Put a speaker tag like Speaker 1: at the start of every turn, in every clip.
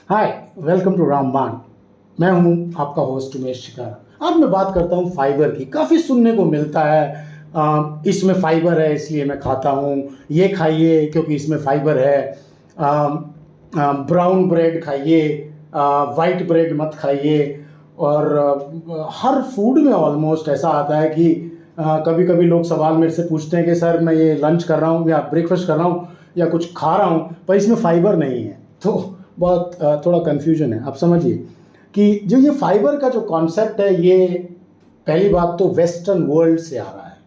Speaker 1: Hi, welcome to रामबाण। मैं हूं आपका होस्ट उमेश शिकारा। आज मैं बात करता हूं फाइबर की। काफ़ी सुनने को मिलता है, इसमें फाइबर है इसलिए मैं खाता हूं, ये खाइए क्योंकि इसमें फाइबर है, ब्राउन ब्रेड खाइए, वाइट ब्रेड मत खाइए। और हर फूड में ऑलमोस्ट ऐसा आता है कि कभी कभी लोग सवाल मेरे से पूछते हैं कि सर मैं ये लंच कर रहा हूँ या ब्रेकफास्ट कर रहा हूँ या कुछ खा रहा हूँ पर इसमें फाइबर नहीं है। तो बहुत थोड़ा कन्फ्यूजन है। आप समझिए कि जो ये फाइबर का जो कॉन्सेप्ट है, ये पहली बात तो वेस्टर्न वर्ल्ड से आ रहा है।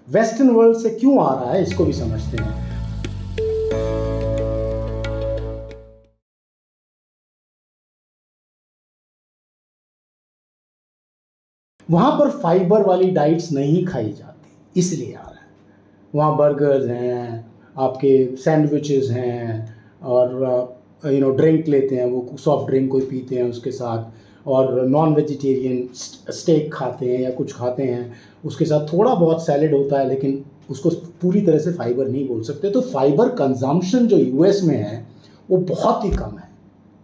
Speaker 1: वेस्टर्न वर्ल्ड से क्यों आ रहा है इसको भी समझते हैं। वहां पर फाइबर वाली डाइट्स नहीं खाई जाती, इसलिए आ रहा है। वहाँ बर्गर्स हैं, आपके सैंडविचेस हैं, और ड्रिंक लेते हैं, वो सॉफ्ट ड्रिंक कोई पीते हैं उसके साथ, और नॉन वेजिटेरियन स्टेक खाते हैं या कुछ खाते हैं, उसके साथ थोड़ा बहुत सैलेड होता है, लेकिन उसको पूरी तरह से फाइबर नहीं बोल सकते। तो फाइबर कंजम्पशन जो यूएस में है वो बहुत ही कम है,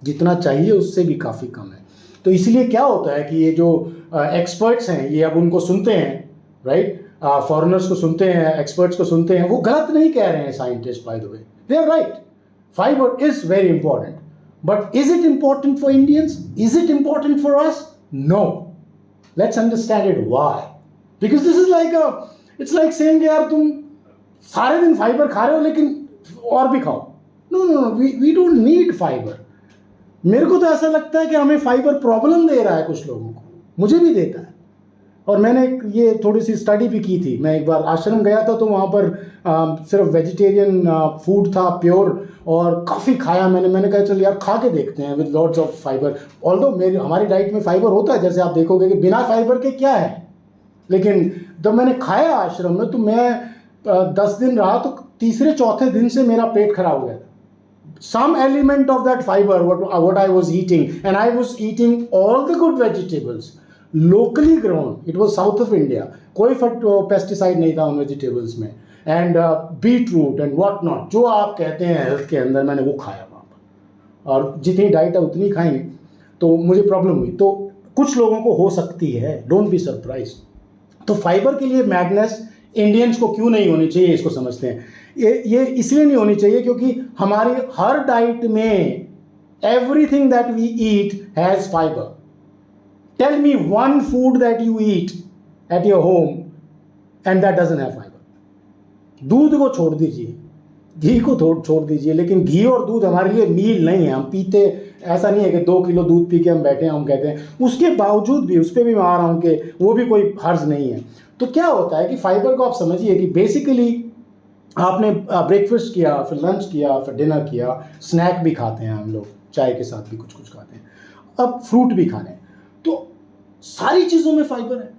Speaker 1: जितना चाहिए उससे भी काफ़ी कम है। तो इसलिए क्या होता है कि ये जो एक्सपर्ट्स हैं ये अब उनको सुनते हैं, राइट। फॉरेनर्स को सुनते हैं, एक्सपर्ट्स को सुनते हैं, वो गलत नहीं कह रहे हैं scientist, by the way they are right. Fibre is very important, but is it important for Indians? Is it important for us? No. Let's understand it why. Because this is like it's like saying यार तुम सारे दिन fibre खा रहे हो लेकिन और भी खाओ। No no no, we don't need fibre. मेरे को तो ऐसा लगता है कि हमें फाइबर प्रॉब्लम दे रहा है कुछ लोगों को, मुझे भी देता है। और मैंने ये थोड़ी सी स्टडी भी की थी। मैं एक बार आश्रम गया था तो वहाँ पर सिर्फ वेजिटेरियन फूड था, प्योर, और काफ़ी खाया मैंने कहा चल यार खा के देखते हैं with lots of fibre. Although हमारी डाइट में फाइबर होता है, जैसे आप देखोगे कि बिना फाइबर के क्या है, लेकिन जब मैंने खाया आश्रम में तो मैं 10 दिन रहा तो तीसरे चौथे दिन से मेरा पेट खराब हो गया था। Some element of that fiber what I was eating, and I was eating all the good vegetables locally grown. It was south of India. कोई पेस्टिसाइड नहीं था उन वेजिटेबल्स में, and beet root and what not, जो आप कहते हैं health के अंदर, मैंने वो खाया वहाँ पर। और जितनी डाइट है उतनी खाएंगे तो मुझे प्रॉब्लम हुई। तो कुछ लोगों को हो सकती है, डोंट बी सरप्राइज। तो फाइबर के लिए मैडनेस इंडियंस को क्यों नहीं होनी चाहिए, इसको समझते हैं। ये इसलिए नहीं होनी चाहिए क्योंकि हमारी हर डाइट में everything that we eat has fibre. Tell me one food that you eat at your home and that doesn't have fibre. दूध को छोड़ दीजिए, घी को छोड़ दीजिए, लेकिन घी और दूध हमारे लिए मील नहीं है। हम पीते, ऐसा नहीं है कि 2 किलो दूध पी के हम बैठे हैं, हम कहते हैं, उसके बावजूद भी उस पर भी मैं आ रहा हूँ कि वो भी कोई हर्ज नहीं है। तो क्या होता है कि फाइबर को आप समझिए कि बेसिकली आपने ब्रेकफास्ट किया, फिर लंच किया, फिर डिनर किया, स्नैक भी खाते हैं हम लोग, चाय के साथ भी कुछ कुछ खाते हैं, अब फ्रूट भी खाने हैं। तो सारी चीज़ों में फाइबर है।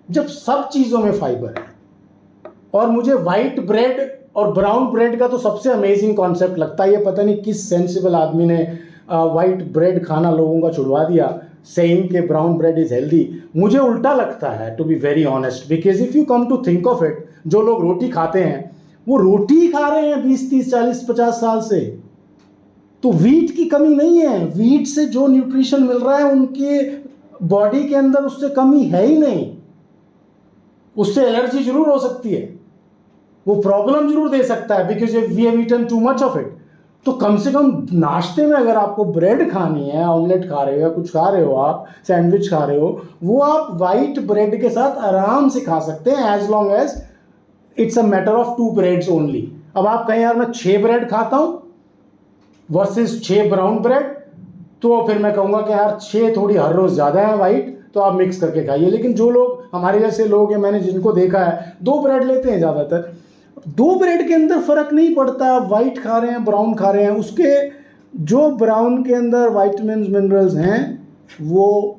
Speaker 1: जब सब चीज़ों में फाइबर है, और मुझे वाइट ब्रेड और ब्राउन ब्रेड का तो सबसे अमेजिंग कॉन्सेप्ट लगता है। ये पता नहीं किस सेंसिबल आदमी ने वाइट ब्रेड खाना लोगों का छुड़वा दिया, सेइंग के ब्राउन ब्रेड इज हेल्दी। मुझे उल्टा लगता है, to be very honest, because if you come to think of it, जो लोग रोटी खाते हैं वो रोटी ही खा रहे हैं 20 30 40 50 साल से। तो वीट की कमी नहीं है, वीट से जो न्यूट्रिशन मिल रहा है उनके बॉडी के अंदर उससे कमी है ही नहीं। उससे एलर्जी जरूर हो सकती है, वो प्रॉब्लम जरूर दे सकता है, because we have eaten too much of it. तो कम से कम नाश्ते में अगर आपको ब्रेड खानी है, ऑमलेट खा रहे हो या कुछ खा रहे हो, आप सैंडविच खा रहे हो, वो आप वाइट ब्रेड के साथ आराम से खा सकते हैं, as long as it's a matter of 2 breads only. अब आप कहें यार मैं 6 ब्रेड खाता हूं वर्सेस 6 ब्राउन ब्रेड, तो फिर मैं कहूंगा कि यार 6 थोड़ी हर रोज ज्यादा है वाइट, तो आप मिक्स करके खाइए। लेकिन जो लोग हमारे जैसे लोग हैं, मैंने जिनको देखा है, 2 ब्रेड लेते हैं ज्यादातर। 2 ब्रेड के अंदर फर्क नहीं पड़ता, वाइट खा रहे हैं ब्राउन खा रहे हैं, उसके जो ब्राउन के अंदर वाइटामिन मिनरल्स हैं वो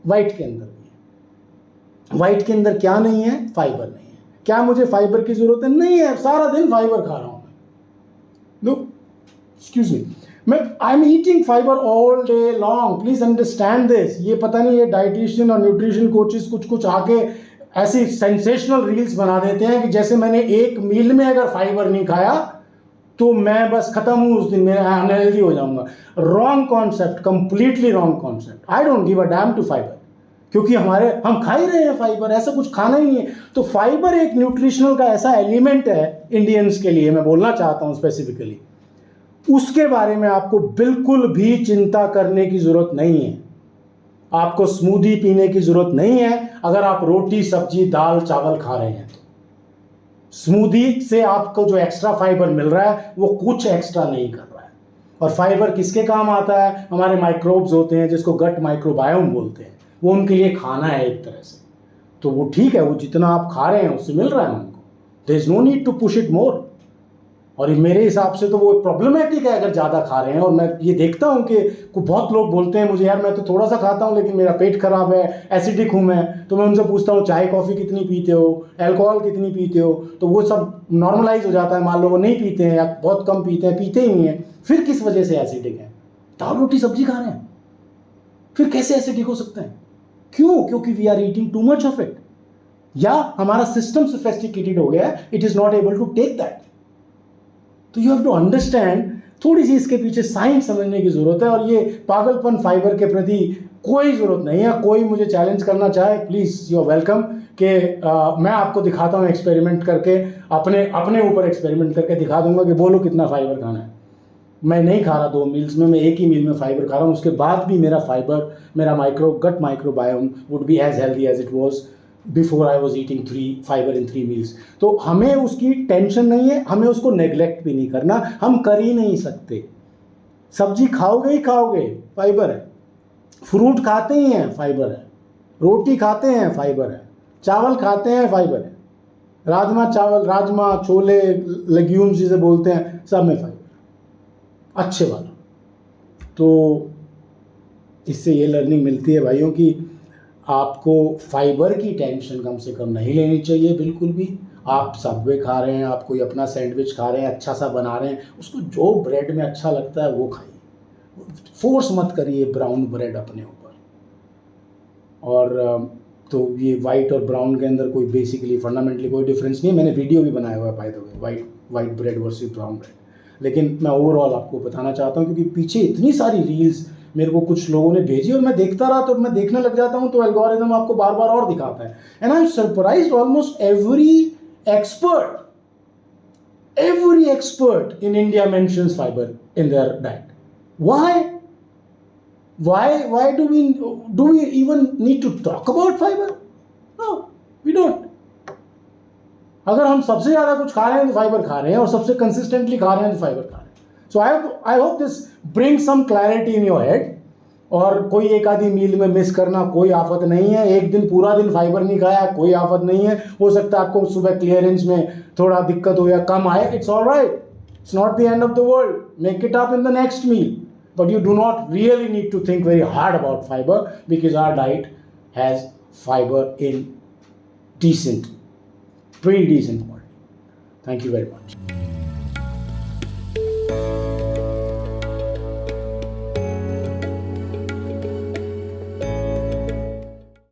Speaker 1: वाइट के अंदर भी है। वाइट के अंदर क्या नहीं है? फाइबर नहीं है। क्या मुझे फाइबर की जरूरत है? नहीं है, सारा दिन फाइबर खा रहा हूं मैं। नो, एक्सक्यूज मी, मैं I am eating fibre all day long, please understand this. ये पता नहीं ये डाइटिशियन और न्यूट्रिशन कोचेस कुछ कुछ आके ऐसी सेंसेशनल रील्स बना देते हैं कि जैसे मैंने एक मील में अगर फाइबर नहीं खाया तो मैं बस खत्म हूँ उस दिन, मैं अनहेल्दी हो जाऊंगा। Wrong concept, completely wrong concept. I don't give a damn to fibre, क्योंकि हम खा ही रहे हैं फाइबर, ऐसा कुछ खाना ही नहीं है। तो फाइबर एक न्यूट्रिशनल का ऐसा एलिमेंट है इंडियंस के लिए, मैं बोलना चाहता हूँ स्पेसिफिकली, उसके बारे में आपको बिल्कुल भी चिंता करने की जरूरत नहीं है। आपको स्मूदी पीने की जरूरत नहीं है अगर आप रोटी सब्जी दाल चावल खा रहे हैं। तो स्मूदी से आपको जो एक्स्ट्रा फाइबर मिल रहा है वो कुछ एक्स्ट्रा नहीं कर रहा है। और फाइबर किसके काम आता है? हमारे माइक्रोब्स होते हैं जिसको गट माइक्रोबायोम बोलते हैं, वो उनके लिए खाना है एक तरह से। तो वो ठीक है, वो जितना आप खा रहे हैं उससे मिल रहा है उनको, there is no need to push it more. और मेरे हिसाब से तो वो प्रॉब्लमेटिक है अगर ज़्यादा खा रहे हैं। और मैं ये देखता हूँ कि बहुत लोग बोलते हैं मुझे, यार मैं तो थोड़ा सा खाता हूँ लेकिन मेरा पेट खराब है, एसिडिक हूँ मैं। तो मैं उनसे पूछता हूँ चाय कॉफ़ी कितनी पीते हो, अल्कोहल कितनी पीते हो, तो वो सब नॉर्मलाइज हो जाता है। मान लो वो नहीं पीते हैं या बहुत कम पीते हैं, पीते ही नहीं है, फिर किस वजह से एसिडिक है? दाल रोटी सब्जी खा रहे हैं, फिर कैसे एसिडिक हो सकते हैं? क्यों? क्योंकि we are eating too much of it, या हमारा सिस्टम सोफिस्टिकेटेड हो गया है, it is not able to take that. तो यू हैव टू अंडरस्टैंड, थोड़ी सी इसके पीछे साइंस समझने की जरूरत है। और ये पागलपन फाइबर के प्रति कोई जरूरत नहीं है। कोई मुझे चैलेंज करना चाहे, प्लीज यू आर वेलकम, कि मैं आपको दिखाता हूँ एक्सपेरिमेंट करके, अपने ऊपर एक्सपेरिमेंट करके दिखा दूंगा कि बोलो कितना फाइबर खाना है। मैं नहीं खा रहा 2 मील्स में, मैं एक ही मील में फाइबर खा रहा हूँ, उसके बाद भी मेरा फाइबर, मेरा gut microbiome would be as healthy as it was before I was eating fibre in 3 meals. तो हमें उसकी टेंशन नहीं है, हमें उसको नेग्लेक्ट भी नहीं करना, हम कर ही नहीं सकते। सब्जी खाओगे ही खाओगे, फाइबर है। फ्रूट खाते ही हैं, फाइबर है। रोटी खाते हैं, फाइबर है। चावल खाते हैं, फाइबर है। राजमा छोले लेग्यूम्स जिसे बोलते हैं, सब में फाइबर, अच्छे वाला। तो इससे ये लर्निंग मिलती है भाइयों कि आपको फाइबर की टेंशन कम से कम नहीं लेनी चाहिए बिल्कुल भी। आप सबवे खा रहे हैं, आप कोई अपना सैंडविच खा रहे हैं, अच्छा सा बना रहे हैं, उसको जो ब्रेड में अच्छा लगता है वो खाइए, फोर्स मत करिए ब्राउन ब्रेड अपने ऊपर। और तो ये वाइट और ब्राउन के अंदर कोई बेसिकली फंडामेंटली कोई डिफरेंस नहीं है। मैंने वीडियो भी बनाया हुआ है bye the way, white bread versus brown bread. लेकिन मैं ओवरऑल आपको बताना चाहता हूँ, क्योंकि पीछे इतनी सारी रील्स मेरे को कुछ लोगों ने भेजी और मैं देखता रहा, तो मैं देखने लग जाता हूँ तो एल्गोरिदम आपको बार बार और दिखाता है। And I am surprised, almost every expert in India mentions fiber in their diet. Why do we even need to talk about fiber? No, we don't. अगर हम सबसे ज्यादा कुछ खा रहे हैं तो फाइबर खा रहे हैं, और सबसे कंसिस्टेंटली खा रहे हैं तो फाइबर खा रहे हैं। So I hope this bring some clarity in your head. और कोई एक आधी मील में मिस करना कोई आफत नहीं है, एक दिन पूरा दिन फाइबर नहीं खाया कोई आफत नहीं है। हो सकता है आपको सुबह क्लियरेंस में थोड़ा दिक्कत हो या कम आए, it's all right, it's not the end of the world, make it up in the next meal. But you do not really need to think very hard about fiber, because our diet has fiber in pretty decent quantity. Thank you very much.